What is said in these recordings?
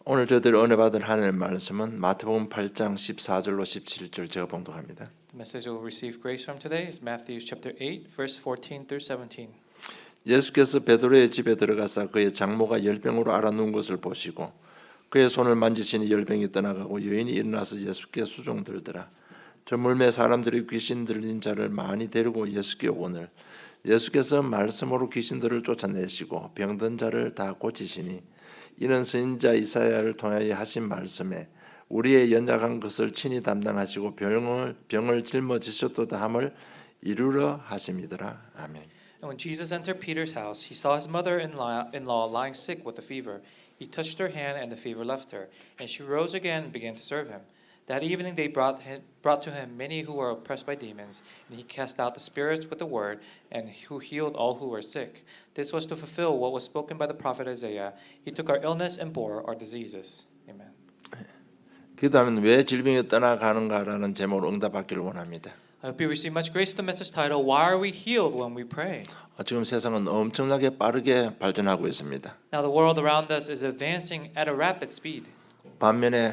오늘 저희들이 은혜 받을 하나님의 말씀은 마태복음 8장 14절로 17절 제가 봉독합니다. The message we'll receive grace from today is Matthew chapter 8, verse 14 through 17. 예수께서 베드로의 집에 들어가사 그의 장모가 열병으로 앓아누운 것을 보시고 그의 손을 만지시니 열병이 떠나가고 여인이 일어나서 예수께 수종들더라. 저물매 사람들이 귀신 들린 자를 많이 데리고 예수께 오거늘 예수께서 말씀으로 귀신들을 쫓아내시고 병든 자를 다 고치시니 이는 선지자 이사야를 통하여 하신 말씀에 우리의 연약한 것을 친히 담당하시고 병을 짊어지셨도다 함을 이루려 하심이더라. 아멘. And when Jesus entered Peter's house, he saw his mother-in-law lying sick with a fever. He touched her hand, and the fever left her, and she rose again and began to serve him. That evening they brought to him many who were oppressed by demons, and he cast out the spirits with the word, and who healed all who were sick. This was to fulfill what was spoken by the prophet Isaiah. He took our illness and bore our diseases. Amen. 기도하면 왜 질병이 떠나가는가라는 제목으로 응답받기를 원합니다. I hope you receive much grace with the message title, Why are we healed when we pray? 지금 세상은 엄청나게 빠르게 발전하고 있습니다. Now the world around us is advancing at a rapid speed. 반면에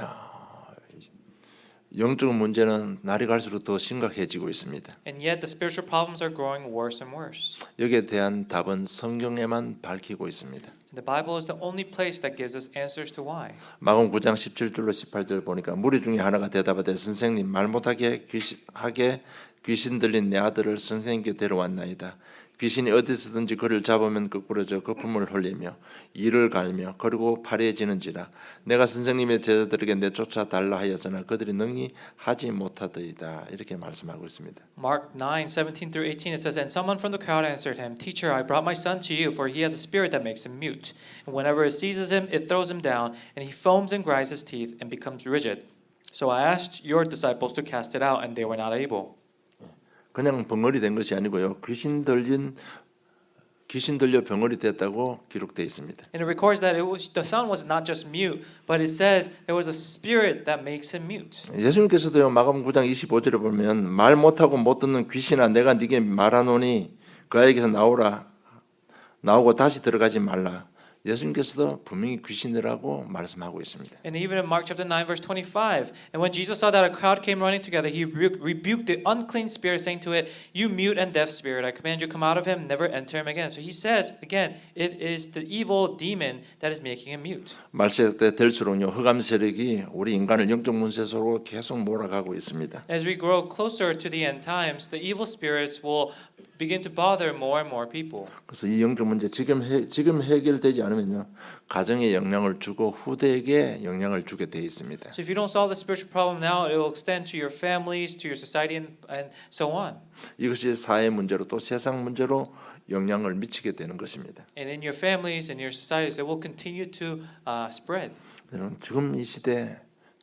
영적 문제는 날이 갈수록 더 심각해지고 있습니다. And yet the spiritual problems are growing worse and worse. 여기에 대한 답은 성경에만 밝히고 있습니다. The Bible is the only place that gives us answers to why. 마가복음 9장 17절로 18절 보니까 무리 중에 하나가 대답하되 선생님 말 못하게 귀신 들린 내 아들을 선생님께 데려왔나이다. 귀신이 어디서든지 그를 잡으면 거꾸러져 거품을 흘리며 이를 갈며 그리고 파래지는지라 내가 선생님의 제자들에게 내쫓아 달라 하였으나 그들이 능히 하지 못하더이다. 이렇게 말씀하고 있습니다. Mark 9:17 through 18 it says, And someone from the crowd answered him, Teacher, I brought my son to you, for he has a spirit that makes him mute. And whenever it seizes him, it throws him down, and he foams and grinds his teeth and becomes rigid. So I asked your disciples to cast it out, and they were not able. 그냥 벙어리 된 것이 아니고요. 귀신 들려 병어리 됐다고 기록되어 있습니다. And it records that the son was not just mute, but it says there was a spirit that makes him mute. 예수님께서도요. 마가복음 9장 25절에 보면 말 못하고 못 듣는 귀신아 내가 네게 말하노니 그 아이에게서 나오고 다시 들어가지 말라. 예수님께서도 분명히 귀신이라고 말씀하고 있습니다. And even in Mark chapter 9 verse 25, and when Jesus saw that a crowd came running together, he rebuked the unclean spirit, saying to it, You mute and deaf spirit, I command you come out of him, never enter him again. So he says again, it is the evil demon that is making him mute. 말세 때 될수록요 흑암 세력이 우리 인간을 영적 문제로 계속 몰아가고 있습니다. As we grow closer to the end times, the evil spirits will begin to bother more and more people. 그래서 이 영적 문제 지금 해결되지 않으면요 가정에 영향을 주고 후대에게 영향을 주게 돼 있습니다. So if you don't solve the spiritual problem now, it will extend to your families, to your society, and so on. 이것이 사회 문제로 또 세상 문제로 영향을 미치게 되는 것입니다. And in your families and your societies, it will continue to spread. 지금 이 시대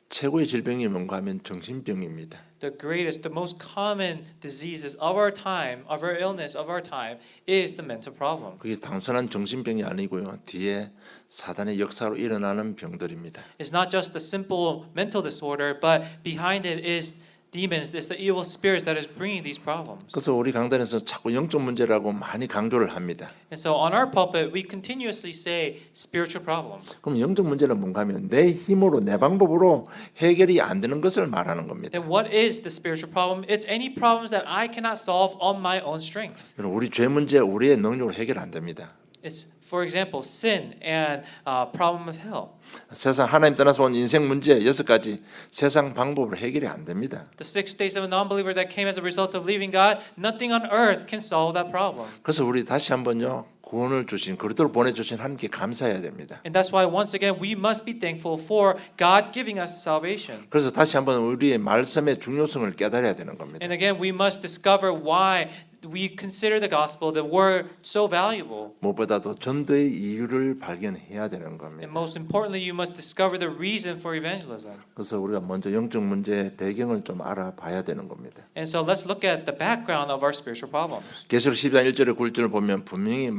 최고의 질병이 뭔가 하면 정신병입니다. The greatest, the most common diseases of our time, of our illness of our time, is the mental problem. 그게 단순한 정신병이 아니고요. 뒤에 사단의 역사로 일어나는 병들입니다. It's not just the simple mental disorder, but behind it is demons. It's the evil spirits that is bringing these problems. 그래서 우리 강단에서 자꾸 영적 문제라고 많이 강조를 합니다. And so on our pulpit, we continuously say spiritual problem. 그럼 영적 문제는 뭔가 하면 내 힘으로 내 방법으로 해결이 안 되는 것을 말하는 겁니다. Then what is the spiritual problem? It's any problems that I cannot solve on my own strength. 우리 죄 문제 우리의 능력으로 해결 안 됩니다. It's, for example, sin and problem of hell. 세상 하나님 떠나서 온 인생 문제 6가지 세상 방법으로 해결이 안 됩니다. The 6 states of a non-believer that came as a result of leaving God, nothing on earth can solve that problem. 그래서 우리 다시 한번요 구원을 주신 그리스도를 보내주신 하나님께 감사해야 됩니다. And that's why once again we must be thankful for God giving us salvation. 그래서 다시 한번 우리의 말씀의 중요성을 깨달아야 되는 겁니다. And again we must discover why we consider the gospel, the word, so valuable. 무엇보다도 전도의 이유를 발견해야 되는 And 겁니다. most importantly, you must discover the reason for evangelism. 그래서 우리가 먼저 영적 문제의 배경을 좀 알아봐야 되는 겁니다. And so let's look at the background of our spiritual problems. 계시록 12장 1절에 9절을 보면 분명히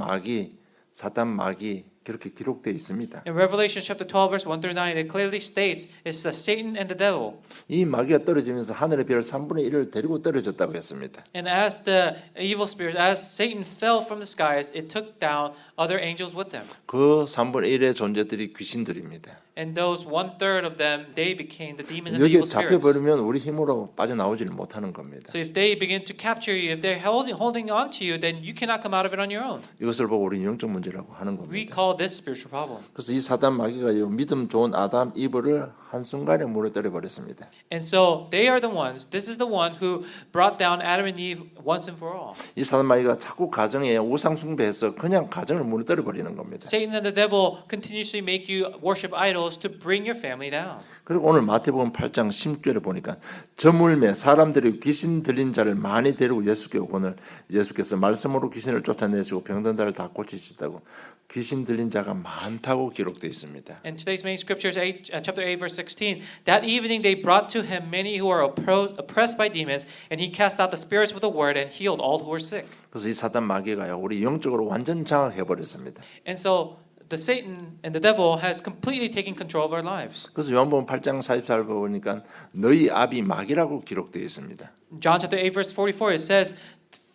사단 마귀 그렇게 기록되어 있습니다. In Revelation chapter 12 verse 1 through 9 it clearly states it's the Satan and the devil. 이 마귀가 떨어지면서 하늘의 별 3분의 1을 데리고 떨어졌다고 했습니다. And as the evil spirits, as Satan fell from the skies, it took down other angels with him. 그 3분의 1의 존재들이 귀신들입니다. And those 1/3 of them, they became the demons and the 여기에 evil spirits. 잡혀버리면 우리 힘으로 빠져나오지를 못하는 겁니다. So if they begin to capture you, if they're holding on to you, then you cannot come out of it on your own. 이것을 보고 우리 영적 문제라고 하는 We 겁니다. call this spiritual problem. 그래서 이 사단 마귀가요 믿음 좋은 아담 이브를 한순간에 무너뜨려 버렸습니다. And so they are the ones, this is the one who brought down Adam and Eve once and for all. 이 사단 마귀가 자꾸 가정에 우상 숭배해서 그냥 가정을 무너뜨려 버리는 겁니다. Satan and the devil continuously make you worship idols to bring your family down. 그리고 오늘 마태복음 8장 10절에 보니까 저물매 사람들이 귀신 들린 자를 많이 데리고 예수께 오거늘 예수께서 말씀으로 귀신을 쫓아내시고 병든 자를 다 고치시다고 귀신 들린 자가 많다고 기록되어 있습니다. And today's main scripture is chapter 8 verse 16. That evening they brought to him many who were oppressed by demons, and he cast out the spirits with a word and healed all who were sick. 그래서 이 사단 마귀가요 우리 영적으로 완전 장악해 버렸습니다. And so the Satan and the devil has completely taken control of our lives. 그래서 요한복음 8장 44절 보니까 너희 아비 마귀라고 기록되어 있습니다. John chapter 8 verse 44 it says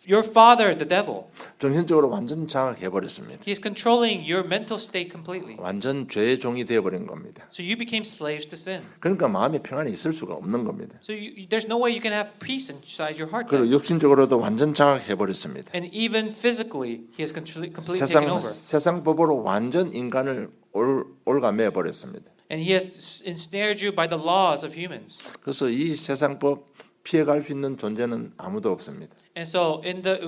your father the devil. 정신적으로 완전 장악해 버렸습니다. He is controlling your mental state completely. 완전 죄의 종이 되어 버린 겁니다. So you became slaves to sin. 그러니까 마음에 평안이 있을 수가 없는 겁니다. So there's no way you can have peace inside your heart. 그리고 Then. 육신적으로도 완전 장악해 버렸습니다. And even physically he has completely taken over. 세상 법으로 완전 인간을 올가매 버렸습니다. And he has ensnared you by the laws of humans. 그래서 이 세상 법 피해갈 수 있는 존재는 아무도 없습니다. And so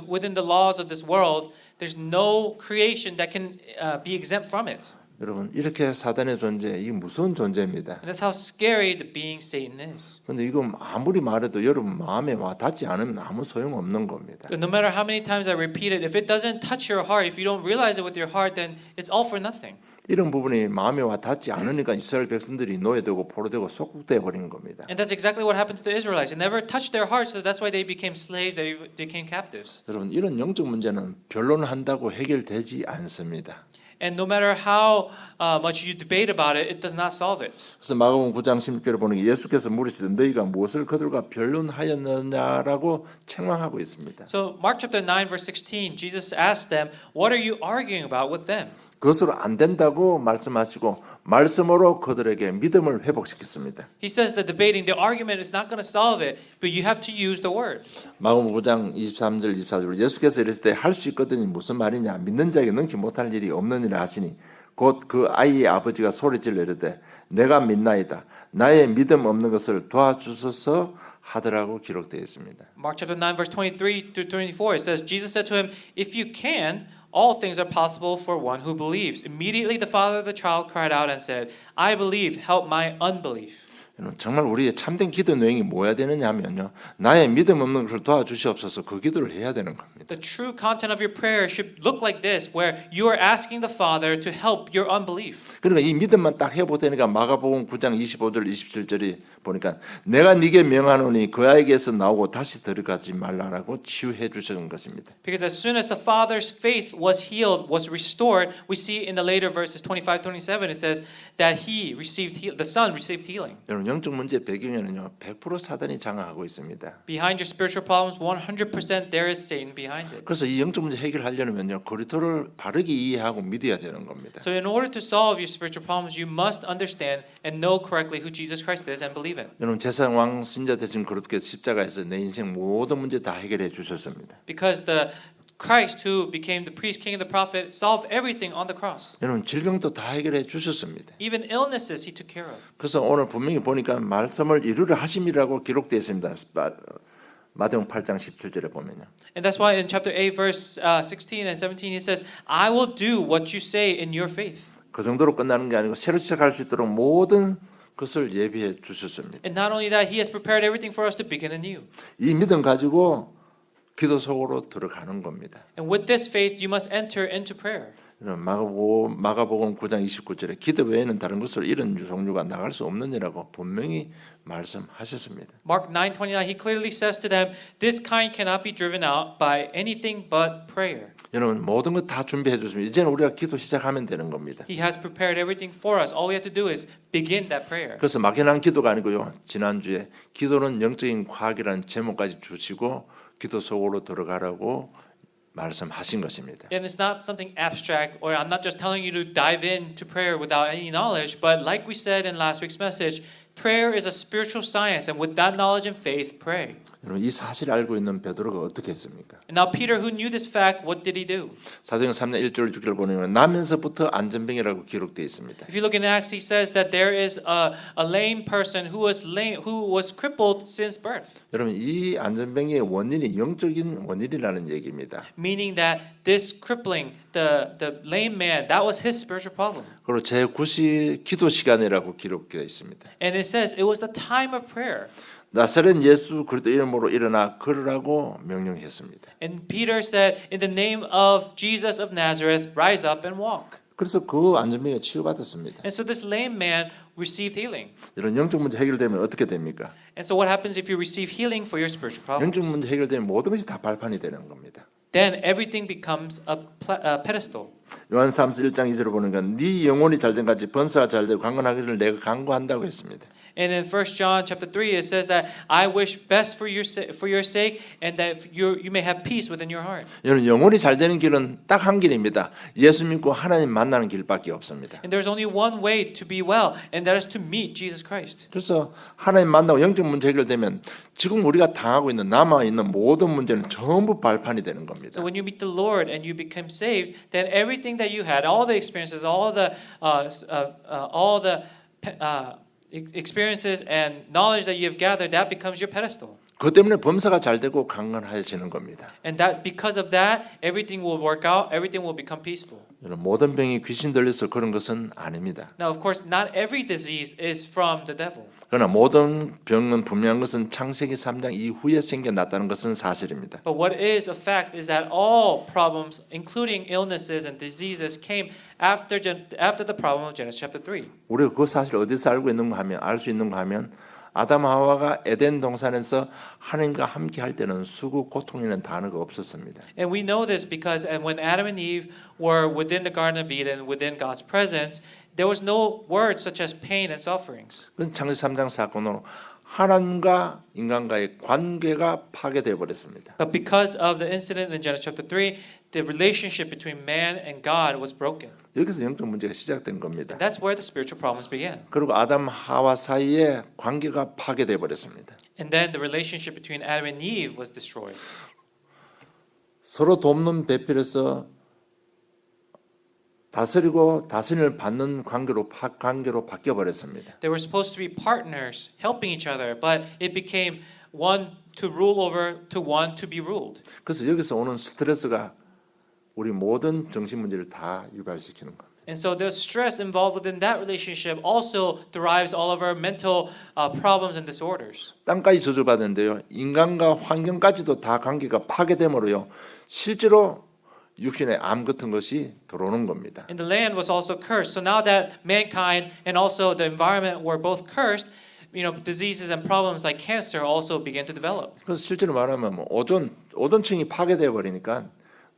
within the laws of this world, there's no creation that can be exempt from it. 여러분 이렇게 사단의 존재 이 무서운 존재입니다. And that's how scary the being Satan is. 그런데 이거 아무리 말해도 여러분 마음에 와 닿지 않으면 아무 소용 없는 겁니다. No matter how many times I repeat it, if it doesn't touch your heart, if you don't realize it with your heart, then it's all for nothing. 이런 부분이 마음에 와 닿지 않으니까 이스라엘 백성들이 노예되고 포로되고 속국돼 버린 겁니다. And that's exactly what happened to the Israelites. It never touched their hearts, so that's why they became slaves, they became captives. 여러분 이런 영적 문제는 변론한다고 해결되지 않습니다. And no matter how much you debate about it, it does not solve it. 그래서 마가복음 9장 16절에 보는 게 예수께서 물으시되 너희가 무엇을 그들과 변론하였느냐라고 책망하고 있습니다. So Mark chapter 9 verse 16, Jesus asked them, "What are you arguing about with them?" 그것으로 안 된다고 말씀하시고 말씀으로 그들에게 믿음을 회복시켰습니다. He says the debating, the argument is not going to solve it, but you have to use the word. 마가복음 9장 23절 24절 예수께서 이랬을 때 할 수 있거든이 무슨 말이냐 믿는 자에게 능치 못할 일이 없느니라 하시니 곧 그 아이의 아버지가 소리질러 이르되 내가 믿나이다 나의 믿음 없는 것을 도와주소서 하더라고 기록되어 있습니다. Mark chapter 9 verse 23 through 24 it says Jesus said to him, "If you can, all things are possible for one who believes." Immediately the father of the child cried out and said, "I believe, help my unbelief." 정말 우리의 참된 기도 내용이 뭐야 되느냐 하면요. 나의 믿음 없는 것을 도와주시옵소서 그 기도를 해야 되는 겁니다. The true content of your prayer should look like this, where you are asking the Father to help your unbelief. 그러니까 이 믿음만 딱 해보되니까 마가복음 9장 25절 27절이 보니까 내가 네게 명하노니 그 아이에게서 나오고 다시 들어가지 말라라고 치유해 주시는 것입니다. Because as soon as the father's faith was healed, was restored, we see in the later verses 25, 27, it says that the son received healing. 여러분 영적 문제 배경에는요 100% 사단이 장악하고 있습니다. Behind your spiritual problems, 100% there is Satan behind it. 그래서 이 영적 문제 해결하려면요 고린토를 바르게 이해하고 믿어야 되는 겁니다. So in order to solve your spiritual problems, you must understand and know correctly who Jesus Christ is and believe it. 여러분 제사장 왕 신자 되신 그렇게 십자가에서 내 인생 모든 문제 다 해결해 주셨습니다. Because the Christ who became the priest, king, and the prophet solved everything on the cross. 여러분 질병도 다 해결해 주셨습니다. Even illnesses he took care of. 그래서 오늘 분명히 보니까 말씀을 이루려 하심이라고 기록되어 있습니다. 마태복음 8장 17절에 보면요. And that's why in chapter 8 verse 16 and 17 he says, "I will do what you say in your faith." 그 정도로 끝나는 게 아니고 새로 시작할 수 있도록 모든 것을 예비해 주셨습니다. And not only that, he has prepared everything for us to begin anew. 이 믿음 가지고 기도 속으로 들어가는 겁니다. And with this faith, you must enter into prayer. 마가복음 9장 29절에 기도 외에는 다른 것으로 이런 종류가 나갈 수 없느니라고 분명히 말씀하셨습니다. Mark 9:29, he clearly says to them, this kind cannot be driven out by anything but prayer. 여러분 모든 것 다 준비해 주시면 이제는 우리가 기도 시작하면 되는 겁니다. He has prepared everything for us. All we have to do is begin that prayer. 그래서 막연한 기도가 아니고요. 지난주에 기도는 영적인 과학이라는 제목까지 주시고 기도 속으로 들어가라고 말씀하신 것입니다. And it's not something abstract, or I'm not just telling you to dive into prayer without any knowledge, but like we said in last week's message, prayer is a spiritual science, and with that knowledge and faith, pray. 여러분 이 사실을 알고 있는 베드로가 어떻게 했습니까? And now Peter, who knew this fact, what did he do? 사도행 3장 1절 6절 보면 나면서부터 안전병이라고 기록되어 있습니다. If you look in Acts, he says that there is a lame person who was crippled since birth, 여러분 이 안전병의 원인이 영적인 원인이라는 얘기입니다. meaning that this crippling, the lame man, that was his spiritual problem. 그리고 제9시 기도 시간이라고 기록되어 있습니다. And it says it was the time of prayer. 나사렛 예수 그리스도 이름으로 일어나 걸으라고 명령했습니다. And Peter said, in the name of Jesus of Nazareth, rise up and walk. 그래서 그 안전병에 치유받았습니다. And so this lame man received healing. 이런 영적 문제 해결되면 어떻게 됩니까? And so what happens if you receive healing for your spiritual 영적 problems? 문제 해결되면 모든 것이 다 발판이 되는 겁니다. Then everything becomes a pedestal. 요한 3서 1장 2절을 보니까 네 영혼이 잘된 같이 번사가 잘되고 강건하기를 내가 간구한다고 했습니다. And in 1 John chapter 3 it says that I wish best for your sake and that you may have peace within your heart. 여러분 영혼이 잘되는 길은 딱 한 길입니다. 예수 믿고 하나님 만나는 길밖에 없습니다. And there's only one way to be well, and that is to meet Jesus Christ. 그래서 하나님 만나고 영적 문제 해결되면 지금 우리가 당하고 있는 남아 있는 모든 문제는 전부 발판이 되는 겁니다. So when you meet the Lord and you become saved, then everything that you had, all the experiences, all the experiences and knowledge that you have gathered, that becomes your pedestal. 그 때문에 범사가 잘되고 강건해지는 겁니다. And that because of that, everything will work out, everything will become peaceful. 여러분 모든 병이 귀신 들려서 그런 것은 아닙니다. Now, of course, not every disease is from the devil. 그러나 모든 병은 분명한 것은 창세기 3장 이후에 생겨났다는 것은 사실입니다. But what is a fact is that all problems, including illnesses and diseases, came after the problem of Genesis chapter 3. 우리가 그 사실을 어디서 알고 있는가 하면 알 수 있는가 하면 아담 하와가 에덴 동산에서 하나님과 함께 할 때는 수고 고통이라는 단어가 없었습니다. And we know this because when Adam and Eve were within the Garden of Eden, within God's presence, there was no words such as pain and sufferings. 그건 창세기 3장 사건으로 하나님과 인간과의 관계가 파괴되어 버렸습니다. But because of the incident in Genesis chapter 3, the relationship between man and God was broken. 여기서 영적 문제가 시작된 겁니다. And that's where the spiritual problems began. 그리고 아담 하와 사이에 관계가 파괴되어 버렸습니다. And then the relationship between Adam and Eve was destroyed. 서로 돕는 배필에서 다스리고 다스림을 받는 관계로 바뀌어 버렸습니다. They were supposed to be partners, helping each other, but it became one to rule over to one to be ruled. 그래서 여기서 오는 스트레스가 우리 모든 정신 문제를 다 유발시키는 겁니다. And so the stress involved within that relationship also derives all of our mental problems and disorders. 땅까지 저주받았는데요. 인간과 환경까지도 다 관계가 파괴됨으로요. 실제로 육신의 암 같은 것이 들어오는 겁니다. And the land was also cursed. So now that mankind and also the environment were both cursed, diseases and problems like cancer also began to develop. 그래서 실제로 말하면 오존층이 파괴되어 버리니까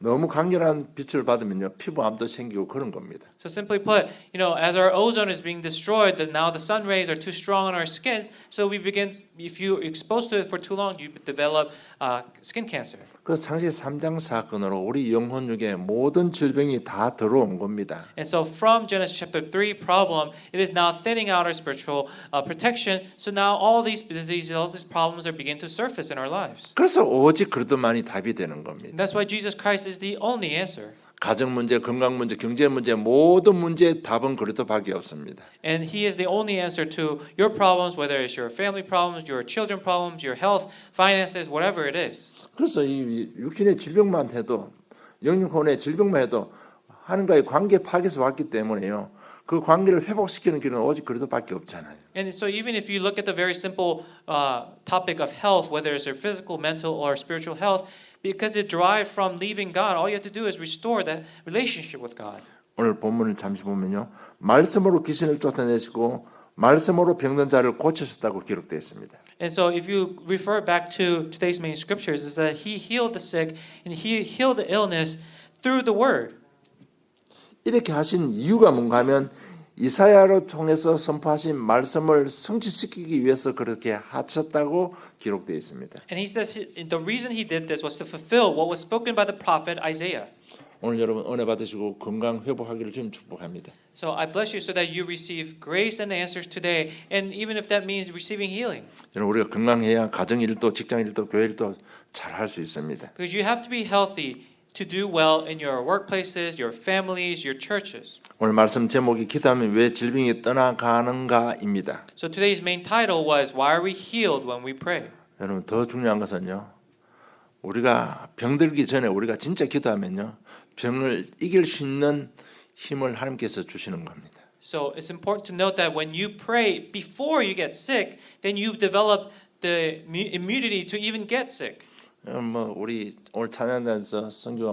너무 강렬한 빛을 받으면요 피부암도 생기고 그런 겁니다. So simply put, as our ozone is being destroyed, that now the sun rays are too strong on our skins. So we begin, if you exposed to it for too long, you develop skin cancer. 그래서 창세기 3장 사건으로 우리 영혼육에 모든 질병이 다 들어온 겁니다. And so from Genesis chapter 3 problem, it is now thinning out our spiritual protection. So now all these diseases, all these problems are beginning to surface in our lives. 그래서 오직 그리스도만이 답이 되는 겁니다. And that's why Jesus Christ is the only answer. 가정 문제, 건강 문제, 경제 문제 모든 문제의 답은 그리스도밖에 없습니다. And he is the only answer to your problems, whether it's your family problems, your children problems, your health, finances, whatever it is. 그래서 이 육신의 질병만 해도 영혼의 질병만 해도 하나님과의 관계 파괴에서 왔기 때문에요. 그 관계를 회복시키는 길은 오직 그리스도밖에 없잖아요. And so even if you look at the very simple topic of health, whether it's your physical, mental, or spiritual health, Because it derived from leaving God. All you have to do is restore that relationship with God. 오늘 본문을 잠시 보면요, 말씀으로 귀신을 쫓아내시고 말씀으로 병든 자를 고치셨다고 기록되어 있습니다. And so if you refer back to today's main scriptures, is that he healed the sick and he healed the illness through the word. 이렇게 하신 이유가 뭔가 하면 이사야로 통해서 선포하신 말씀을 성취시키기 위해서 그렇게 하셨다고 기록되어 있습니다. And he says the reason he did this was to fulfill what was spoken by the prophet Isaiah. 오늘 여러분 은혜 받으시고 건강 회복하기를 주님 축복합니다. So I bless you so that you receive grace and answers today, and even if that means receiving healing. 여러분 우리가 건강해야 가정 일도, 직장 일도, 교회 일도 잘 할 수 있습니다. Because you have to be healthy to do well in your workplaces, your families, your churches. 오늘 말씀 제목이 기도하면 왜 질병이 떠나가는가입니다. So today's main title was Why are we healed when we pray? 여러분 더 중요한 것은요, 우리가 병들기 전에 우리가 진짜 기도하면요, 병을 이길 수 있는 힘을 하나님께서 주시는 겁니다. So it's important to note that when you pray before you get sick, then you develop the immunity to even get sick. 뭐 우리 오늘 찬양단에서 성교가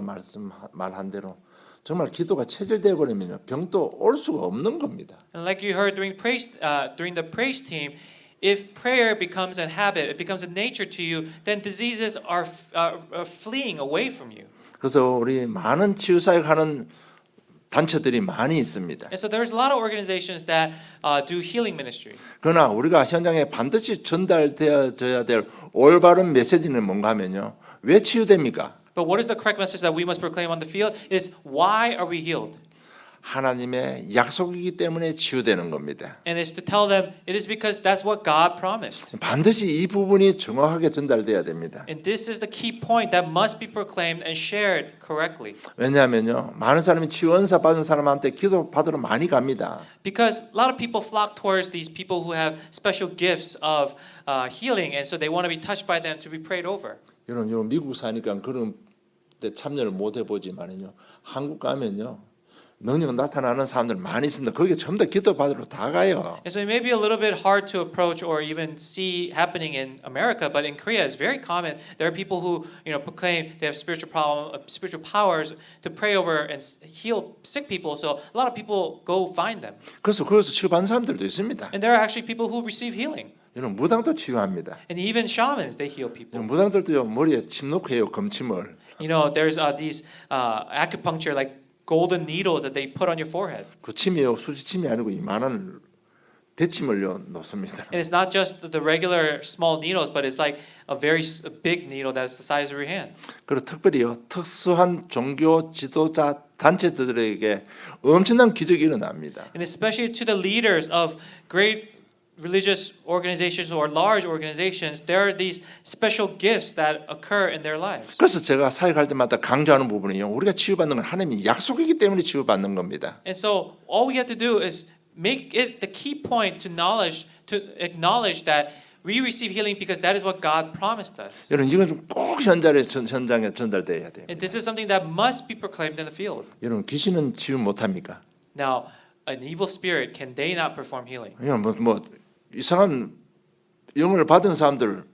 말한 대로 정말 기도가 체질되어 버리면요, 병도 올 수가 없는 겁니다. And like you heard during the praise team, if prayer becomes a habit, it becomes a nature to you, then diseases are fleeing away from you. 그래서 우리 많은 치유 사역하는 단체들이 많이 있습니다. And so there's a lot of organizations that do healing ministry. 그러나 우리가 현장에 반드시 전달되어져야 될 올바른 메시지는 뭔가 하면요, 왜 치유됩니까? But what is the correct message that we must proclaim on the field is why are we healed? 하나님의 약속이기 때문에 치유되는 겁니다. And it's to tell them it is because that's what God promised. 반드시 이 부분이 정확하게 전달돼야 됩니다. And this is the key point that must be proclaimed and shared correctly. 왜냐하면요, 많은 사람이 치유 은사 받은 사람한테 기도 받으러 많이 갑니다. Because a lot of people flock towards these people who have special gifts of healing, and so they want to be touched by them to be prayed over. 여러분 미국 사니까 그런 데 참여를 못 해보지만요, 한국 가면요, 능력 나타나는 사람들 많이 있습니다. 거기에 전부 다 기도 받으러 다 가요. And so it may be a little bit hard to approach or even see happening in America, but in Korea it's very common. There are people who proclaim they have spiritual powers to pray over and heal sick people. So a lot of people go find them. 그래서 거기서 치유받는 사람들도 있습니다. And there are actually people who receive healing. 여러분 무당도 치유합니다. And even shamans, they heal people. 무당들도요, 머리에 침 놓고 해요, 검침을. There's these acupuncture like golden needles that they put on your forehead. 그 침이요, 수지침이 아니고 이만한 대침을요 놓습니다. And it's not just the regular small needles, but it's like a very big needle that's the size of your hand. 그리고 특별히요, 특수한 종교 지도자 단체들에게 엄청난 기적이 일어납니다. And especially to the leaders of great religious organizations or large organizations, there are these special gifts that occur in their lives. 그래서 제가 사역할 때마다 강조하는 부분이요, 우리가 치유받는 건 하나님의 약속이기 때문에 치유받는 겁니다. And so all we have to do is make it the key point to acknowledge that we receive healing because that is what God promised us. 여러분 이건 좀 꼭 현장에 전달돼야 돼요. And this is something that must be proclaimed in the field. 여러분 귀신은 치유 못합니까? Now, an evil spirit, can they not perform healing? 그냥 뭐 이상한 영을 받은 사람들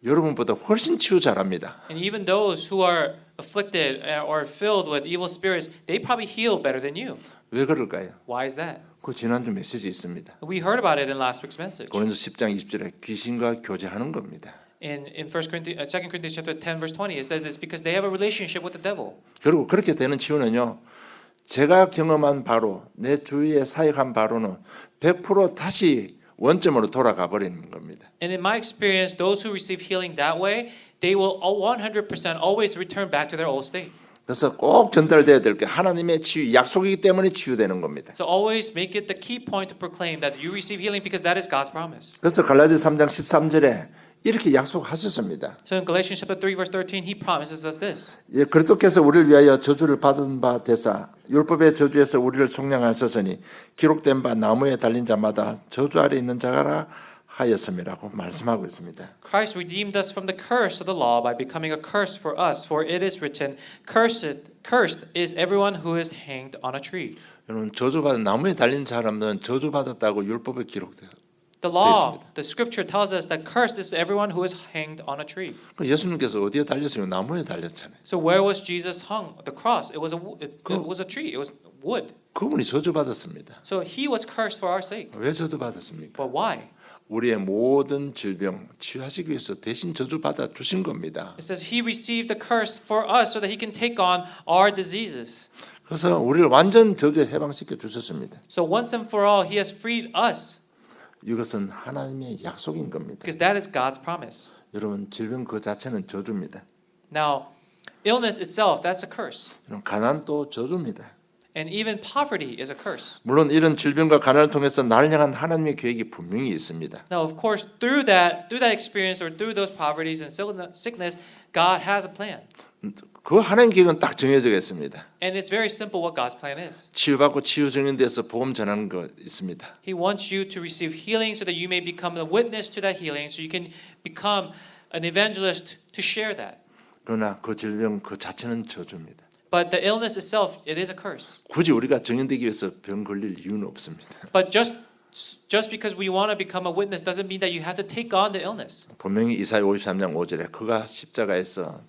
여러분보다 훨씬 치유 잘합니다. And even those who are afflicted or filled with evil spirits, they probably heal better than you. 왜 그럴까요? Why is that? 그 지난주 메시지 있습니다. We heard about it in last week's message. 고린도서 10장 20절에 귀신과 교제하는 겁니다. In 2 Corinthians chapter 10 verse 20, it says it's because they have a relationship with the devil. 결국 그렇게 되는 치유는요, 제가 경험한 바로 내 주위에 사역한 바로는 100% 다시 원점으로 돌아가 버리는 겁니다. And in my experience, those who receive healing that way, they will 100% always return back to their old state. 그래서 꼭 전달돼야 될 게 하나님의 치유 약속이기 때문에 치유되는 겁니다. So always make it the key point to proclaim that you receive healing because that is God's promise. 그래서 갈라디아서 3장 13절에 이렇게 약속하셨습니다. So in Galatians chapter 3 verse 13, he promises us this. 예, 그리스도께서 우리를 위하여 저주를 받은 바 되사 율법의 저주에서 우리를 속량하셨으니 기록된 바 나무에 달린 자마다 저주 아래 있는 자가라 하였음이라고 말씀하고 있습니다. Christ redeemed us from the curse of the law by becoming a curse for us, for it is written, cursed is everyone who is hanged on a tree. 여러분 저주받은 나무에 달린 사람들은 저주받았다고 율법에 기록돼요. The law, the scripture tells us that cursed is everyone who is hanged on a tree. 예수님께서 어디에 달렸어요? 나무에 달렸잖아요. So where was Jesus hung? The cross. It was a tree. It was wood. 그분이 저주받았습니다. So he was cursed for our sake. 왜 저주받았습니까? But why? 우리의 모든 질병 치유하시기 위해서 대신 저주받아 주신 겁니다. It says he received the curse for us so that he can take on our diseases. 그래서 우리를 완전 저주에 해방시켜 주셨습니다. So once and for all, he has freed us 이것은 하나님의 약속인 겁니다. because that is God's promise. 여러분 질병 그 자체는 저주입니다. Now, illness itself, that's a curse. 여러분 가난도 저주입니다. And even poverty is a curse. 물론 이런 질병과 가난을 통해서 나를 향한 하나님의 계획이 분명히 있습니다. Now, of course, through that experience or through those poverties and sickness, God has a plan. 그 하나님 계획은 딱 정해져 있습니다. And it's very simple what God's plan is. 치유받고 치유 증인돼서 복음 전하는 거 있습니다. He wants you to receive healing so that you may become a witness to that healing, so you can become an evangelist to share that. 그러나 그 질병 그 자체는 저주입니다. But the illness itself, it is a curse. 굳이 우리가 증인되기 위해서 병 걸릴 이유는 없습니다. But just because we want to become a witness doesn't mean that you have to take on the illness. 분명히 이사야 53장 5절에 그가 십자가에서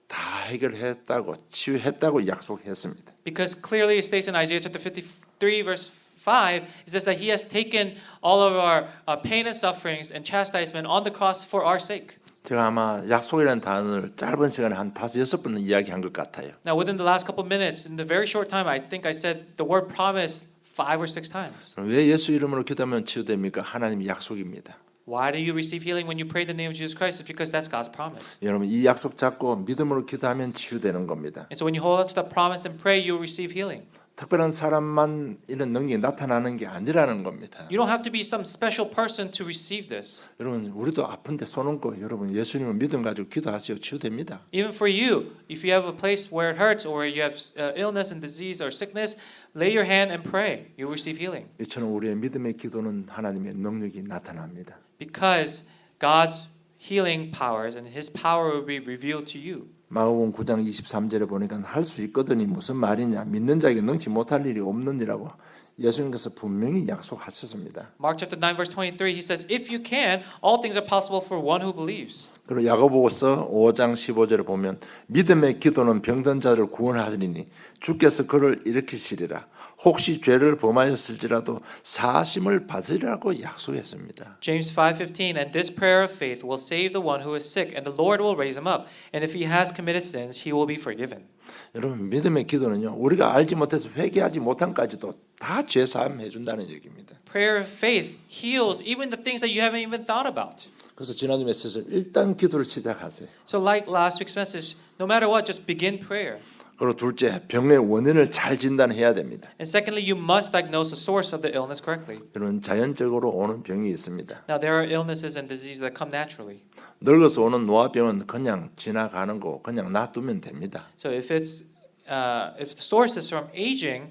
다 해결했다고 치유했다고 약속했습니다. Because clearly it states in Isaiah chapter 53 verse 5, it says that he has taken all of our pain and sufferings and chastisement on the cross for our sake. 제가 아마 약속이라는 단어를 짧은 시간에 한 5-6번 이야기한 것 같아요. Now within the last couple of minutes, in the very short time, I think I said the word promise 5 or 6 times. 왜 예수 이름으로 기도하면 치유됩니까? 하나님의 약속입니다. Why do you receive healing when you pray the name of Jesus Christ? It's because that's God's promise. 여러분 이 약속 잡고 믿음으로 기도하면 치유되는 겁니다. And so when you hold on to that promise and pray, you'll receive healing. 특별한 사람만 이런 능력이 나타나는 게 아니라는 겁니다. You don't have to be some special person to receive this. 여러분 우리도 아픈데 손 얹고 여러분 예수님을 믿음 가지고 기도하시오 치유됩니다. Even for you, if you have a place where it hurts or you have illness and disease or sickness, lay your hand and pray. You'll receive healing. 이처럼 우리의 믿음의 기도는 하나님의 능력이 나타납니다. Because God's healing powers and His power will be revealed to you. 마가복음 9장 23절에 보니까 할 수 있거든이 무슨 말이냐 믿는 자에게 능치 못할 일이 없느니라고 예수님께서 분명히 약속하셨습니다. Mark chapter 9 verse 23 he says if you can all things are possible for one who believes. 그리고 야고보서 5장 15절에 보면 믿음의 기도는 병든 자를 구원하시리니 주께서 그를 일으키시리라. 혹시 죄를 범하였을지라도 사심을 받으리라고 약속했습니다. James 5:15 and this prayer of faith will save the one who is sick and the Lord will raise him up and if he has committed sins he will be forgiven. 여러분 믿음의 기도는요 우리가 알지 못해서 회개하지 못한까지도 다 죄 사함해 준다는 얘기입니다. Prayer of faith heals even the things that you haven't even thought about. 그래서 지난주 메시지에서 일단 기도를 시작하세요. So like last week's message, no matter what, just begin prayer. 그리고 둘째, 병의 원인을 잘 진단해야 됩니다. And secondly, you must diagnose the source of the illness correctly. 여러분 자연적으로 오는 병이 있습니다. Now there are illnesses and diseases that come naturally. 늙어서 오는 노화병은 그냥 지나가는 거 그냥 놔두면 됩니다. So if the source is from aging,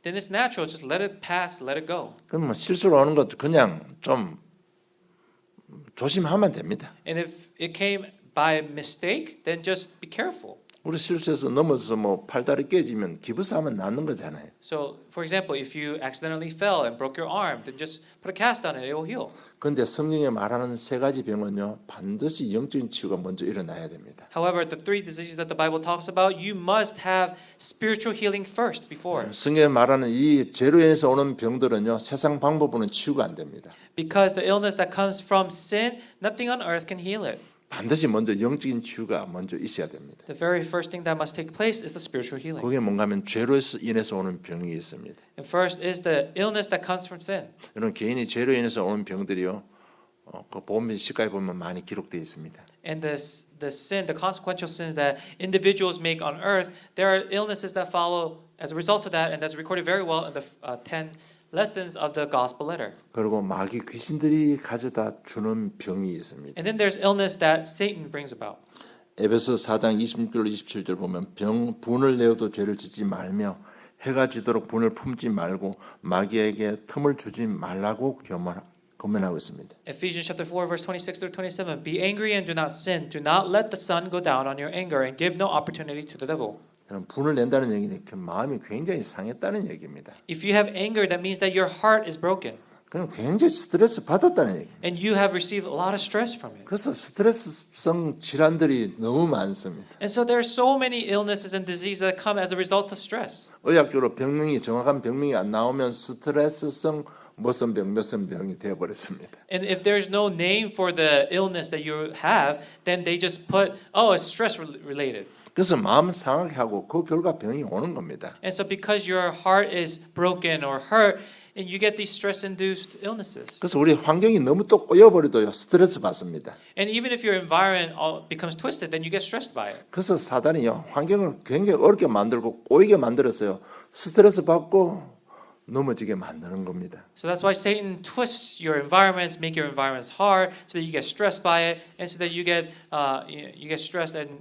then it's natural. Just let it pass, let it go. 그럼 뭐 실수로 오는 것도 그냥 좀 조심하면 됩니다. And if it came by mistake, then just be careful. 우리 실수해서 넘어져서 뭐 팔다리 깨지면 기부스하면 낫는 거잖아요. So, for example, if you accidentally fell and broke your arm, then just put a cast on it; it will heal. 그런데 성경에 말하는 세 가지 병은요 반드시 영적인 치유가 먼저 일어나야 됩니다. However, the 3 diseases that the Bible talks about, you must have spiritual healing first before. 성경에 말하는 이 죄로 인해서 오는 병들은요 세상 방법으로는 치유가 안 됩니다. Because the illness that comes from sin, nothing on earth can heal it. 반드시 먼저 영적인 치유가 먼저 있어야 됩니다. The very first thing that must take place is the spiritual healing. 그게 뭔가 하면 죄로 인해서 오는 병이 있습니다. And first is the illness that comes from sin. 여러분 개인이 죄로 인해서 오는 병들이요. 그 보면 시가에 보면 많이 기록되어 있습니다. And the consequential sins that individuals make on earth, there are illnesses that follow as a result of that, and that's recorded very well in the 10 lessons of the gospel letter. 그리고 마귀 귀신들이 가져다 주는 병이 있습니다. And then there's illness that Satan brings about. 에베소 4장 26절 27절 보면 분을 내어도 죄를 짓지 말며 해가 지도록 분을 품지 말고 마귀에게 틈을 주지 말라고 권면하고 있습니다. Ephesians chapter 4 verse 26 through 27. Be angry and do not sin. Do not let the sun go down on your anger and give no opportunity to the devil. 분을 낸다는 얘기는 그 마음이 굉장히 상했다는 얘기입니다. If you have anger, that means that your heart is broken. 그럼 굉장히 스트레스 받았다는 얘기. And you have received a lot of stress from it. 그래서 스트레스성 질환들이 너무 많습니다. And so there are so many illnesses and diseases that come as a result of stress. 의학적으로 병명이 정확한 병명이 안 나오면 스트레스성 무슨 병이 되어 버렸습니다. And if there's no name for the illness that you have, then they just put, oh, it's stress related. 그래서 마음 상하게 하고 그 결과 병이 오는 겁니다. And so because your heart is broken or hurt, and you get these stress-induced illnesses. 그래서 우리 환경이 너무 또 꼬여버려도요 스트레스 받습니다. And even if your environment becomes twisted, then you get stressed by it. 그래서 사단이요 환경을 굉장히 어렵게 만들고 꼬이게 만들었어요. 스트레스 받고 넘어지게 만드는 겁니다. So that's why Satan twists your environments, make your environments hard, so that you get stressed by it, and so that you get stressed and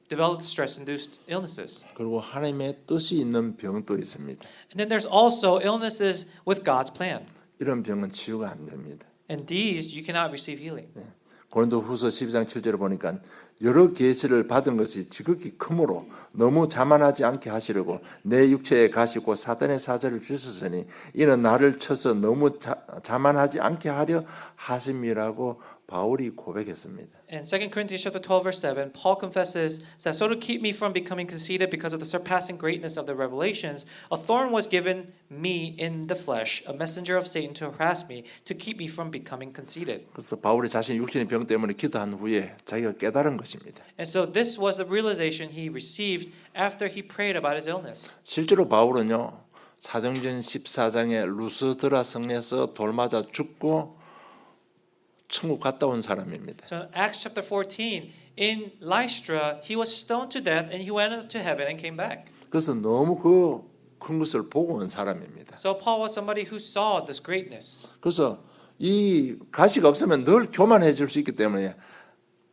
develop stress-induced illnesses. 그리고 하나님의 뜻이 있는 병도 있습니다. And then there's also illnesses with God's plan. 이런 병은 치유가 안 됩니다. And these you cannot receive healing. 고린도후서 12장 7절을 보니까 여러 계시를 받은 것이 지극히 크므로 너무 자만하지 않게 하시려고 내 육체에 가시고 사단의 사자를 주셨으니 이는 나를 쳐서 너무 자만하지 않게 하려 하심이라고 바울이 고백했습니다. In 2 Corinthians chapter 12 verse 7, Paul confesses that so to keep me from becoming conceited because of the surpassing greatness of the revelations, a thorn was given me in the flesh, a messenger of Satan to harass me, to keep me from becoming conceited. 그래서 바울이 자신의 육신의 병 때문에 기도한 후에 자기가 깨달은 것입니다. And so this was the realization he received after he prayed about his illness. 실제로 바울은요. 사도행전 14장에 루스드라 성에서 돌 맞아 죽고 천국 갔다 온 사람입니다. So in Acts chapter 14, in Lystra, he was stoned to death and he went up to heaven and came back. 그래서 너무 그 큰 것을 보고 온 사람입니다. So Paul was somebody who saw this greatness. 그래서 이 가시가 없으면 늘 교만해질 수 있기 때문에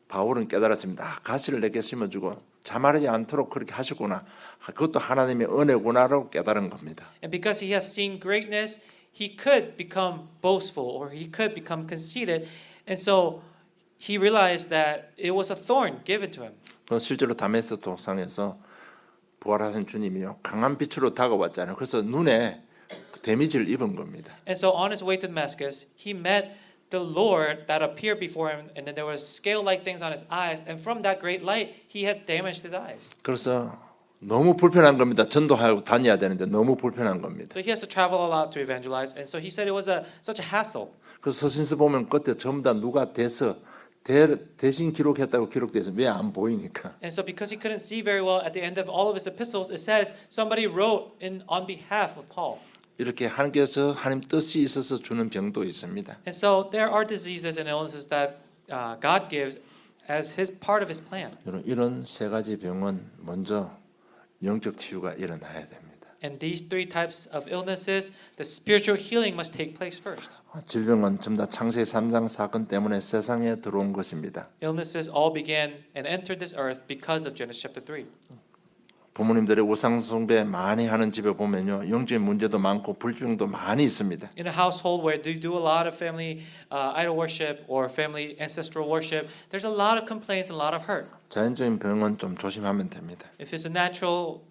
바울은 깨달았습니다. 가시를 내게 심어주고 자만하지 않도록 그렇게 하셨구나. 그것도 하나님의 은혜구나라고 깨달은 겁니다. And because he has seen greatness, he could become boastful or he could become conceited. And so he realized that it was a thorn given to him. 실제로 다메섹 동상에서 부활하신 주님이요 강한 빛으로 다가왔잖아요. 그래서 눈에 데미지를 입은 겁니다. And so on his way to Damascus, he met the Lord that appeared before him, and then there was scale-like things on his eyes, and from that great light, he had damaged his eyes. 그래서 너무 불편한 겁니다. 전도하고 다녀야 되는데 너무 불편한 겁니다. So he has to travel a lot to evangelize, and so he said it was such a hassle. 그래서 서신서 보면 그때 전부 다 누가 대신 기록했다고 기록되어 있어요. 왜 안 보이니까. And so because he couldn't see very well at the end of all of his epistles, it says somebody wrote on behalf of Paul. 이렇게 하나님께서 하나님 뜻이 있어서 주는 병도 있습니다. And so there are diseases and illnesses that God gives as his part of his plan. 이런 세 가지 병은 먼저 영적 치유가 일어나야 됩니다. And these three types of illnesses, the spiritual healing must take place first. 질병은 전부 다 창세기 3장 사건 때문에 세상에 들어온 것입니다. Illnesses all began and entered this earth because of Genesis chapter 3. 부모님들의 우상 숭배 많이 하는 집에 보면요 영적인 문제도 많고 불평도 많이 있습니다. In a household where they do a lot of family idol worship or family ancestral worship, there's a lot of complaints and a lot of hurt. 자연적인 병은 좀 조심하면 됩니다. If it's a natural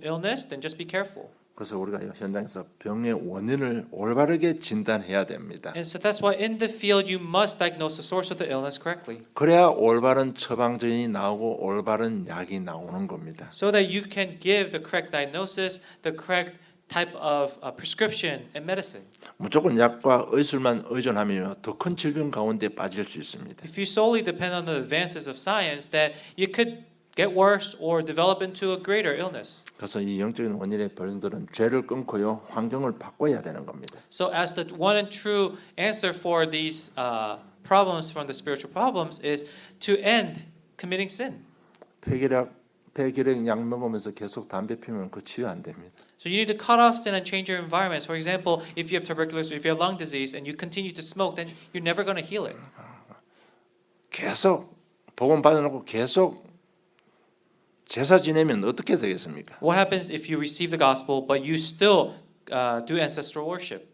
illness, then just be careful. 그래서 우리가 현장에서 병의 원인을 올바르게 진단해야 됩니다. And so that's why in the field you must diagnose the source of the illness correctly, 그래야 올바른 처방전이 나오고 올바른 약이 나오는 겁니다. so that you can give the correct diagnosis, the correct type of prescription and medicine. 무조건 약과 의술만 의존하면 더 큰 질병 가운데 빠질 수 있습니다. If you solely depend on the advances of science, then you could get worse or develop into a greater illness. 그래서 이 영적인 원인의 병들은 죄를 끊고요 환경을 바꿔야 되는 겁니다. So as the one and true answer for these problems from the spiritual problems is to end committing sin. 폐결핵 약 먹으면서 계속 담배 피우면 그 치유 안 됩니다. So you need to cut off sin and change your environments. For example, if you have tuberculosis or if you have lung disease and you continue to smoke, then you're never going to heal it. 계속 복음 받아놓고 계속 제사 지내면 어떻게 되겠습니까? What happens if you receive the gospel but you still do ancestral worship?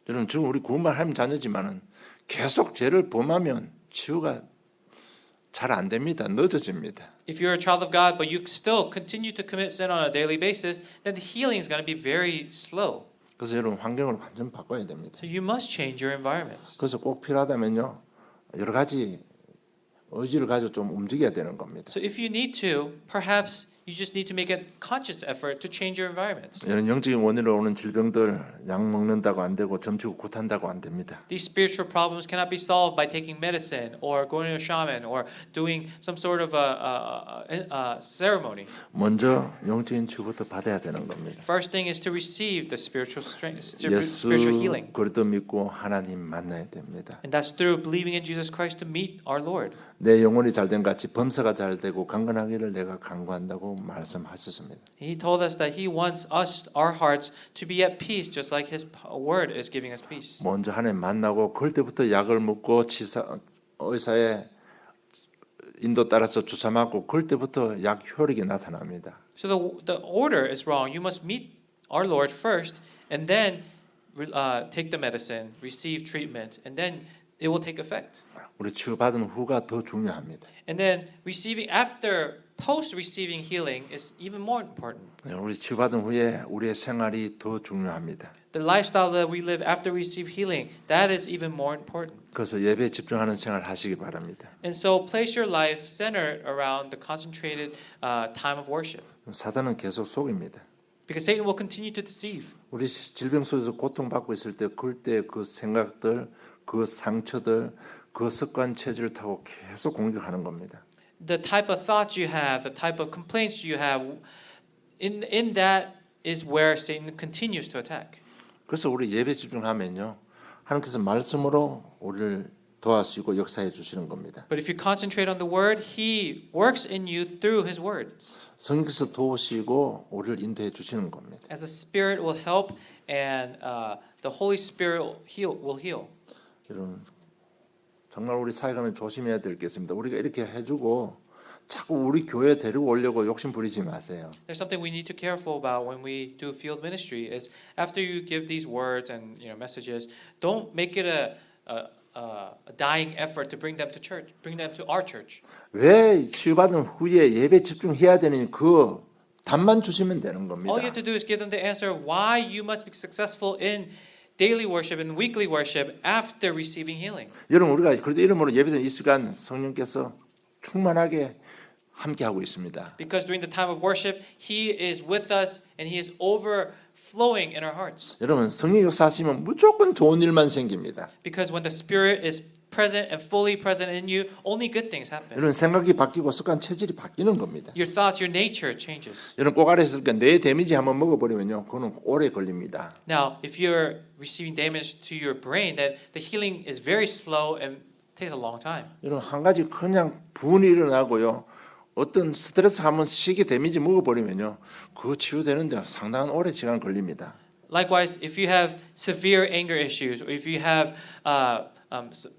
여러분 지금 우리 구원받은 하나님 자녀지만은 계속 죄를 범하면 치유가 잘 안 됩니다. 늦어집니다. If you're a child of God but you still continue to commit sin on a daily basis, then the healing is going to be very slow. 그래서 여러분 환경을 완전 바꿔야 됩니다. So you must change your environments. 그래서 꼭 필요하다면요 여러 가지 의지를 가지고 좀 움직여야 되는 겁니다. So if you need to, perhaps you just need to make a conscious effort to change your environments. 이런 영적인 원인으로 오는 질병들 약 먹는다고 안 되고 점치고 굿한다고 안 됩니다. These spiritual problems cannot be solved by taking medicine or going to a shaman or doing some sort of a ceremony. 먼저 영적인 치유부터 받아야 되는 겁니다. First thing is to receive the spiritual 예수 healing. 그리스도 믿고 하나님 만나야 됩니다. And that's through believing in Jesus Christ to meet our Lord. 내 영혼이 잘된 같이 범사가 잘 되고 강건하기를 내가 간구한다고 말씀하셨습니다. He told us that He wants our hearts to be at peace, just like His word is giving us peace. 먼저 하나님 만나고 그럴 때부터 약을 먹고 의사의 인도 따라서 주사 맞고 그럴 때부터 약 효력이 나타납니다. So the order is wrong. You must meet our Lord first, and then take the medicine, receive treatment, and then it will take effect. 우리 치유받은 후가 더 중요합니다. And then post receiving healing is even more important. 우리 치유받은 후에 우리의 생활이 더 중요합니다. The lifestyle that we live after we receive healing, that is even more important. 그래서 예배에 집중하는 생활 하시기 바랍니다. And so place your life centered around the concentrated time of worship. 사단은 계속 속입니다. Because Satan will continue to deceive. 우리 질병 속에서 고통받고 있을 때 그때 그 생각들, 그 상처들, 그 습관 체질을 타고 계속 공격하는 겁니다. The type of thoughts you have, the type of complaints you have, in that is where Satan continues to attack. 그래서 우리 예배 집중하면요, 하나님께서 말씀으로 우리를 도와주시고 역사해 주시는 겁니다. But if you concentrate on the Word, He works in you through His words. 성령께서 도우시고 우리를 인도해 주시는 겁니다. As the Spirit will help, and the Holy Spirit will heal. 여러분 정말 우리 사역하면 조심해야 될 게 있습니다. 우리가 이렇게 해주고 자꾸 우리 교회 데리고 오려고 욕심 부리지 마세요. There's something we need to be careful about when we do field ministry. Is after you give these words and messages, don't make it a dying effort to bring them to church, bring them to our church. 왜 치유받은 후에 예배 집중해야 되는 그 답만 주시면 되는 겁니다. All you have to do is give them the answer of why you must be successful in daily worship and weekly worship after receiving healing. 여러분 우리가 그래도 이름으로 예배드리는 이 시간 성령께서 충만하게 함께 하고 있습니다. Because during the time of worship, He is with us and He is overflowing in our hearts. 여러분 성령 역사하시면 무조건 좋은 일만 생깁니다. Because when the Spirit is present and fully present in you, only good things happen. 여러분 생각이 바뀌고 습관 체질이 바뀌는 겁니다. Your thoughts, your nature changes. 여러분 꼭 알아있을 게 뇌 데미지 한번 먹어버리면요, 그거는 오래 걸립니다. Now, if you're receiving damage to your brain, then the healing is very slow and takes a long time. 여러분 한 가지 그냥 분이 일어나고요, 어떤 스트레스 한번 시기 데미지 먹어버리면요, 그거 치유되는데 상당한 오래 시간 걸립니다. Likewise, if you have severe anger issues, or if you have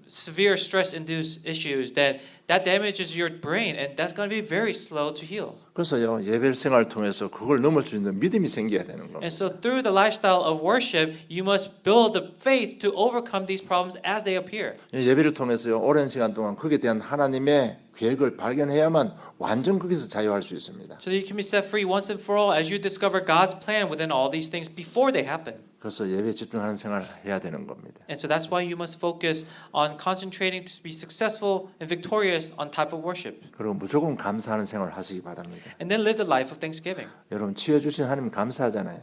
severe stress-induced issues, then that damages your brain, and that's going to be very slow to heal. 그래서요 예배 생활을 통해서 그걸 넘을 수 있는 믿음이 생겨야 되는 겁니다. And so, through the lifestyle of worship, you must build the faith to overcome these problems as they appear. 예배를 통해서요 오랜 시간 동안 거기에 대한 하나님의 계획을 발견해야만 완전 거기서 자유할 수 있습니다. So that you can be set free once and for all as you discover God's plan within all these things before they happen. 그래서 예배에 집중하는 생활을 해야 되는 겁니다. And so that's why you must focus on concentrating to be successful and victorious on type of worship. 그리고 무조건 감사하는 생활을 하시기 바랍니다. And then live the life of thanksgiving. 여러분 치유해 주신 하나님 감사하잖아요.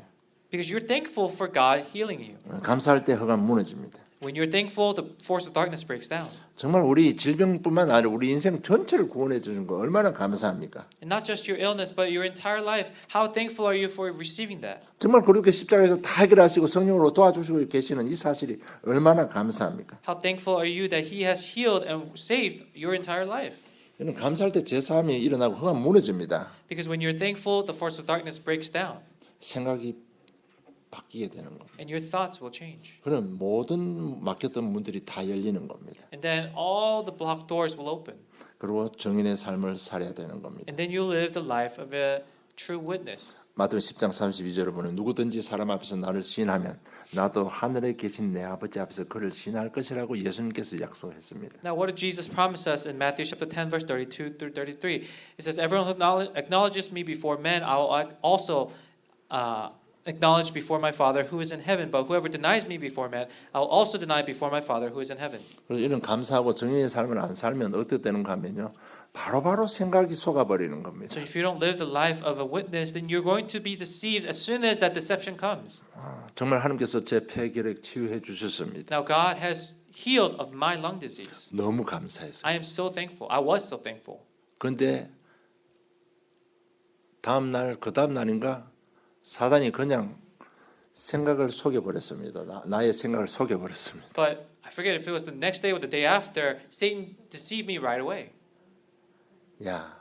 Because you're thankful for God healing you. 감사할 때 흑암 무너집니다. When you're thankful, the force of darkness breaks down. 정말 우리 질병뿐만 아니라 우리 인생 전체를 구원해 주신 거 얼마나 감사합니까? And not just your illness, but your entire life. How thankful are you for receiving that? 정말 그렇게 십자가에서 다 해결하시고 성령으로 도와주시고 계시는 이 사실이 얼마나 감사합니까? How thankful are you that He has healed and saved your entire life? 여러분 감사할 때 제사함이 일어나고 흑암 무너집니다. Because when you're thankful, the force of darkness breaks down. 생각이 바뀌게 되는 겁니다. And your thoughts will change. 그럼 모든 막혔던 문들이 다 열리는 겁니다. And then all the blocked doors will open. 그리고 정인의 삶을 살아야 되는 겁니다. And then you'll live the life of a true witness. 마태복음 10장 32절을 보면 누구든지 사람 앞에서 나를 시인하면 나도 하늘에 계신 내 아버지 앞에서 그를 시인할 것이라고 예수님께서 약속했습니다. Now, what did Jesus promise us in Matthew chapter 10, verse 32 through 33? It says, "Everyone who acknowledges me before men, I will also acknowledged before my Father who is in heaven, but whoever denies me before men, I will also deny before my Father who is in heaven. 그래서 이런 감사하고 정의의 삶을 안 살면 어떻게 되는가 하면요. 바로바로 생각이 속아버리는 겁니다. So if you don't live the life of a witness, then you're going to be deceived as soon as that deception comes. 정말 하나님께서 제 폐결핵 치유해 주셨습니다. Now God has healed of my lung disease. 너무 감사해서. I am so thankful. I was so thankful. 그런데 그 다음 날인가 사단이 그냥 생각을 속여버렸습니다. 나의 생각을 속여버렸습니다. But I forget if it was the next day or the day after, Satan deceived me right away. 야,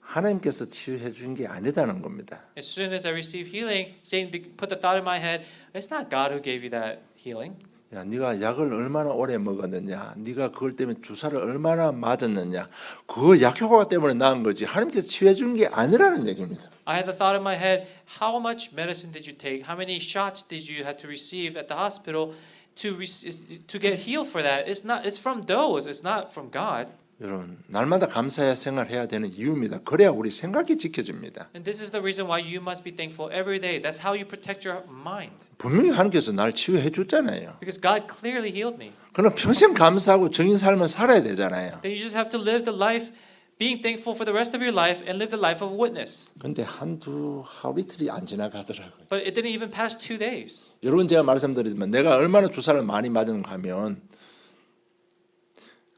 하나님께서 치유해 준 게 아니다는 겁니다. As soon as I received healing, Satan put the thought in my head, it's not God who gave you that healing. 야, 네가 약을 얼마나 오래 먹었느냐, 네가 그걸 때문에 주사를 얼마나 맞았느냐, 그 약효과 때문에 나은 거지 하나님께서 치유해 준 게 아니라는 얘기입니다. I had the thought in my head, how much medicine did you take? How many shots did you have to receive at the hospital to get healed for that? It's from those. It's not from God. 여러분, 날마다 감사해야 생활해야 되는 이유입니다. 그래야 우리 생각이 지켜집니다. And this is the reason why you must be thankful every day. That's how you protect your mind. 분명히 하나님께서 날 치유해 줬잖아요. Because God clearly healed me. 그러나 평생 감사하고 정인 삶을 살아야 되잖아요. Then you just have to live the life being thankful for the rest of your life and live the life of a witness. 근데 하루 이틀이 안 지나가더라고요. But it didn't even pass 2 days. 여러분 제가 말씀드리지만 내가 얼마나 주사를 많이 맞은가 하면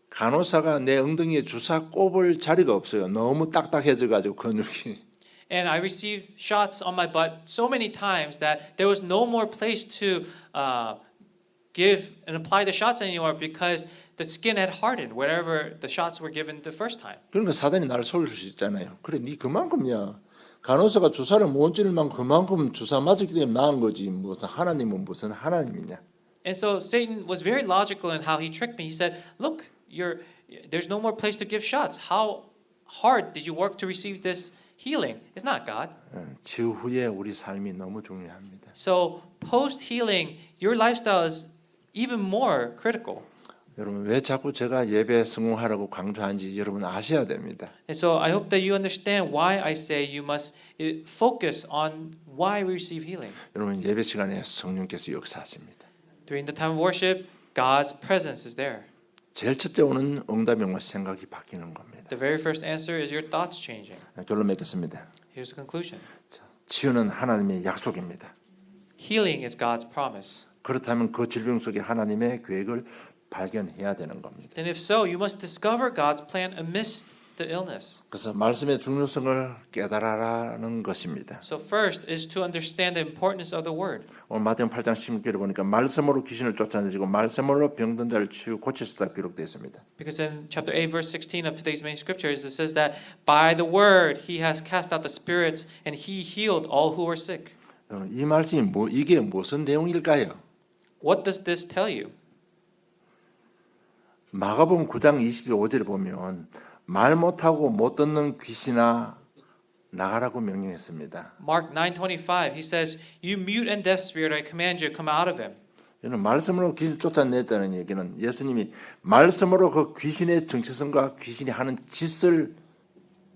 간호사가 내 엉덩이에 주사 꼽을 자리가 없어요. 너무 딱딱해져 가지고 근육이. And I received shots on my butt so many times that there was no more place to give and apply the shots anymore because the skin had hardened wherever the shots were given the first time. 그러니까 사단이 나를 속일 수 있잖아요. 그래, 네 그만큼이야. 간호사가 주사를 못 찌를 만큼 그만큼 주사 맞았기 때문에 나은 거지. 무슨 하나님은 무슨 하나님이냐. And so Satan was very logical in how he tricked me. He said, "Look, there's no more place to give shots. How hard did you work to receive this healing? It's not God." 치유 후에 우리 삶이 너무 중요합니다. So post healing, your lifestyle is even more critical. 여러분 왜 자꾸 제가 예배 성공하라고 강조하는지 여러분 아셔야 됩니다. And so I hope that you understand why I say you must focus on why we receive healing. 여러분 예배 시간에 성령께서 역사하십니다. During the time of worship, God's presence is there. 제일 첫째 오는 응답이 온 것이 생각이 바뀌는 겁니다. The very first answer is your thoughts changing. 결론 맺겠습니다. Here's the conclusion. 치유는 하나님의 약속입니다. Healing is God's promise. 그렇다면 그 질병 속에 하나님의 계획을 발견해야 되는 겁니다. Then if so, you must discover God's plan amidst the illness. 그래서 말씀의 중요성을 깨달아라는 것입니다. So first is to understand the importance of the word. 오늘 마태복음 8장 16절에 보니까 말씀으로 귀신을 쫓아내시고 말씀으로 병든 자를 치유 고치시다 기록되어 있습니다. Because in chapter 8 verse 16 of today's main scriptures it says that by the word he has cast out the spirits and he healed all who were sick. 이 말씀이 이게 무슨 내용일까요? What does this tell you? 마가복음 9장 25절에 보면 말 못하고 못 듣는 귀신아 나가라고 명령했습니다. Mark 9:25 he says, "You mute and deaf spirit, I command you, come out of him." 이는 말씀으로 귀신을 쫓아냈다는 얘기는 예수님이 말씀으로 그 귀신의 정체성과 귀신이 하는 짓을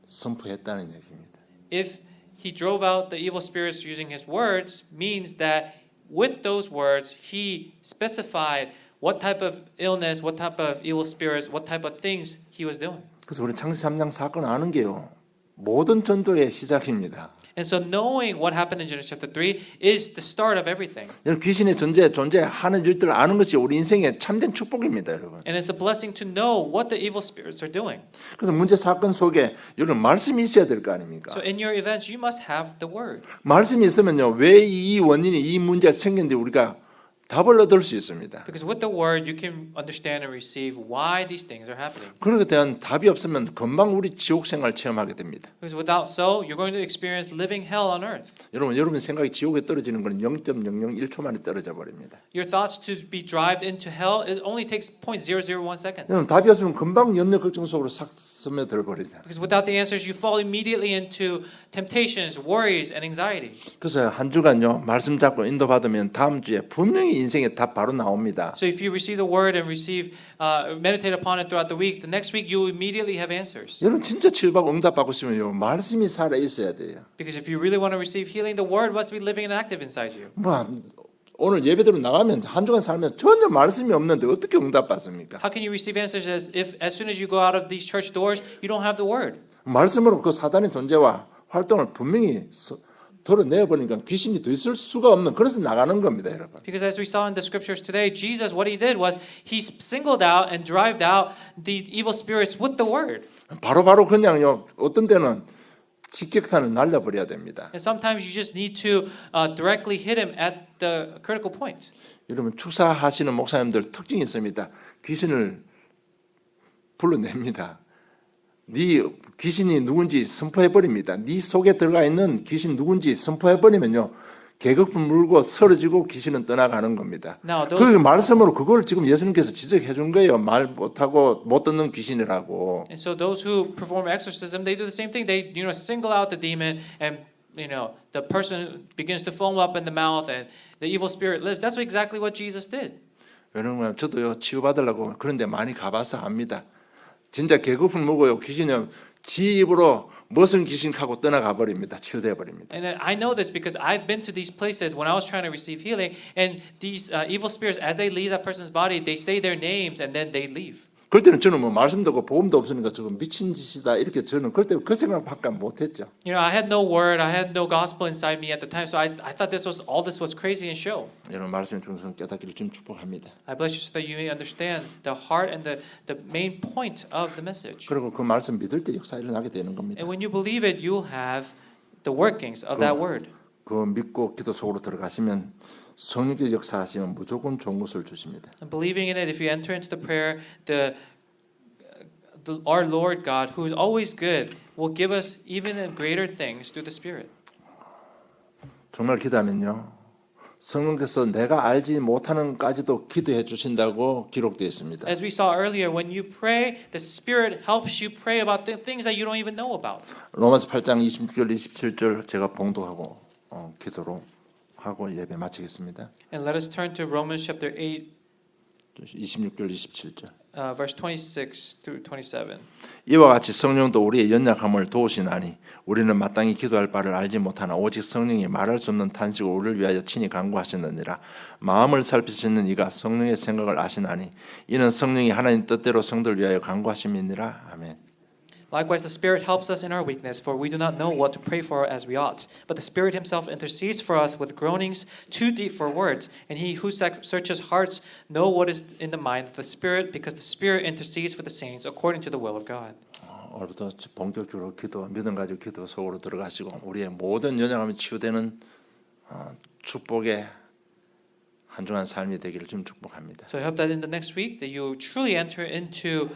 선포했다는 얘기입니다. If he drove out the evil spirits using his words means that with those words he specified what type of illness, what type of evil spirits, what type of things he was doing. 그래서 우리 창세기 3장 사건 아는 게요. 모든 전도의 시작입니다. And so knowing what happened in Genesis chapter 3 is the start of everything. 귀신의 존재하는 일들을 아는 것이 우리 인생의 참된 축복입니다, 여러분. And it's a blessing to know what the evil spirits are doing. 그래서 문제 사건 속에 여러분 말씀이 있어야 될 거 아닙니까? So in your events you must have the word. 말씀이 있으면요. 왜 이 원인이 이 문제가 생겼는지 우리가 답을 얻을 수 있습니다. Because with the word you can understand and receive why these things are happening. 그런 것에 대한 답이 없으면 금방 우리 지옥 생활 체험하게 됩니다. Because without so you're going to experience living hell on earth. 여러분 생각이 지옥에 떨어지는 건 0.001초 만에 떨어져 버립니다. Your thoughts to be driven into hell it only takes 0.001 seconds. 여러분 답이 없으면 금방 염려 걱정 속으로 싹 스며들어 버리잖아요. Because without the answers you fall immediately into temptations, worries and anxiety. 그래서 한 주간요. 말씀 잡고 인도받으면 다음 주에 분명히 인생에 다 바로 나옵니다. So if you receive the word and meditate upon it throughout the week, the next week you immediately have answers. 여러분 진짜 치유받고 응답받고 싶으면 말씀이 살아 있어야 돼요. Because if you really want to receive healing, the word must be living and active inside you. 뭐 오늘 예배대로 나가면 한 주간 살면 전혀 말씀이 없는데 어떻게 응답받습니까? How can you receive answers as soon as you go out of these church doors, you don't have the word? 말씀으로 그 사단의 존재와 활동을 분명히 드러내어 버리니까 귀신이 더 있을 수가 없는 그래서 나가는 겁니다, 여러분. Because as we saw in the scriptures today, Jesus, what he did was he singled out and drove out the evil spirits with the word. 바로바로 그냥요 어떤 때는 직격탄을 날려버려야 됩니다. And sometimes you just need to directly hit him at the critical point. 여러분 축사하시는 목사님들 특징이 있습니다. 귀신을 불러냅니다. 네 귀신이 누군지 선포해버립니다. 네 속에 들어가 있는 귀신 누군지 선포해버리면요. 계급품 물고 쓰러지고 귀신은 떠나가는 겁니다. Now, 그 those, 말씀으로 그걸 지금 예수님께서 지적해 준 거예요. 말 못하고 못 듣는 귀신이라고. and so those who perform exorcism, they do the same thing. They single out the demon, and the person begins to foam up in the mouth, and the evil spirit lives. That's exactly what Jesus did. 여러분 저도요 치유받으려고 그런데 많이 가봐서 압니다. 진짜 계급품 물고요 귀신이 지 입으로 무슨 귀신하고 떠나가 버립니다. 치유돼 버립니다. And I know this because I've been to these places when I was trying to receive healing, and these evil spirits, as they leave that person's body, they say their names and then they leave. 그럴 때는 저는 뭐 말씀도 없고 보험도 없으니까 저거 미친 짓이다 이렇게 저는 그럴 때 그 생각밖에 못 했죠. I had no word, I had no gospel inside me at the time, so I thought all this was crazy and show. 여러분 말씀의 중심 깨닫기를 좀 축복합니다. I bless you so that you may understand the heart and the main point of the message. 그리고 그 말씀 믿을 때 역사 일어나게 되는 겁니다. And when you believe it, you'll have the workings of that word. 그 믿고 기도 속으로 들어가시면 성령의 역사하시면 무조건 좋은 것을 주십니다. And believing in it, if you enter into the prayer, our Lord God, who is always good, will give us even greater things through the Spirit. 정말 기도하면요. 성령께서 내가 알지 못하는까지도 기도해 주신다고 기록되어 있습니다. As we saw earlier, when you pray, the Spirit helps you pray about things that you don't even know about. 로마서 8장 26절 27절 제가 봉독하고 기도로 하고 예배 마치겠습니다. And let us turn to Romans chapter 8, 26절 27절. verse 26 through 27. 이와 같이 성령도 우리의 연약함을 도우시나니 우리는 마땅히 기도할 바를 알지 못하나 오직 성령이 말할 수 없는 탄식을 우리를 위하여 친히 간구하시느니라. 마음을 살피시는 이가 성령의 생각을 아시나니 이는 성령이 하나님 뜻대로 성도를 위하여 간구하심이니라. 아멘. Likewise, the Spirit helps us in our weakness, for we do not know what to pray for as we ought. But the Spirit Himself intercedes for us with groanings too deep for words. And He who searches hearts knows what is in the mind of the Spirit, because the Spirit intercedes for the saints according to the will of God. 오늘부터 본격적으로 기도, 믿음 가지고 기도 속으로 들어가시고 우리의 모든 연약함이 치유되는 축복의 한 주간 삶이 되기를 좀 축복합니다. So I hope that in the next week that you truly enter into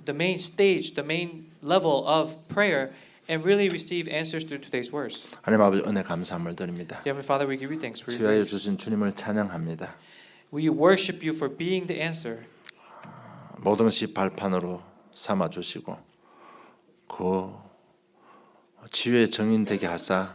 the main stage, the main level of prayer, and really receive answers through today's words. 하나님 아버지 은혜 감사함을 드립니다. Dear Heavenly Father, we give you thanks for your 치유하여 grace. 주신 주님을 찬양합니다. We worship you for being the answer. 모든 것이 발판으로 삼아 주시고 그 치유의 정인 되게 하사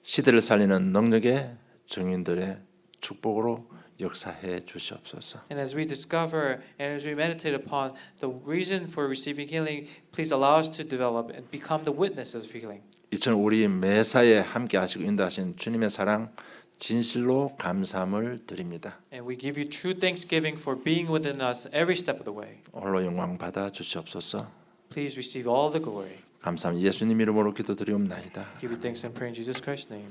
시대를 살리는 능력의 정인들의 축복으로 역사해 주시옵소서. And as we discover and as we meditate upon the reason for receiving healing, please allow us to develop and become the witnesses of healing. 이천 우리 매사에 함께 하시고 인도하신 주님의 사랑 진실로 감사함을 드립니다. And we give you true thanksgiving for being within us every step of the way. 홀로 영광 받아 주시옵소서. Please receive all the glory. 감사합니다. 예수님 이름으로 기도드리옵나이다. Give you thanks and pray in Jesus Christ's name.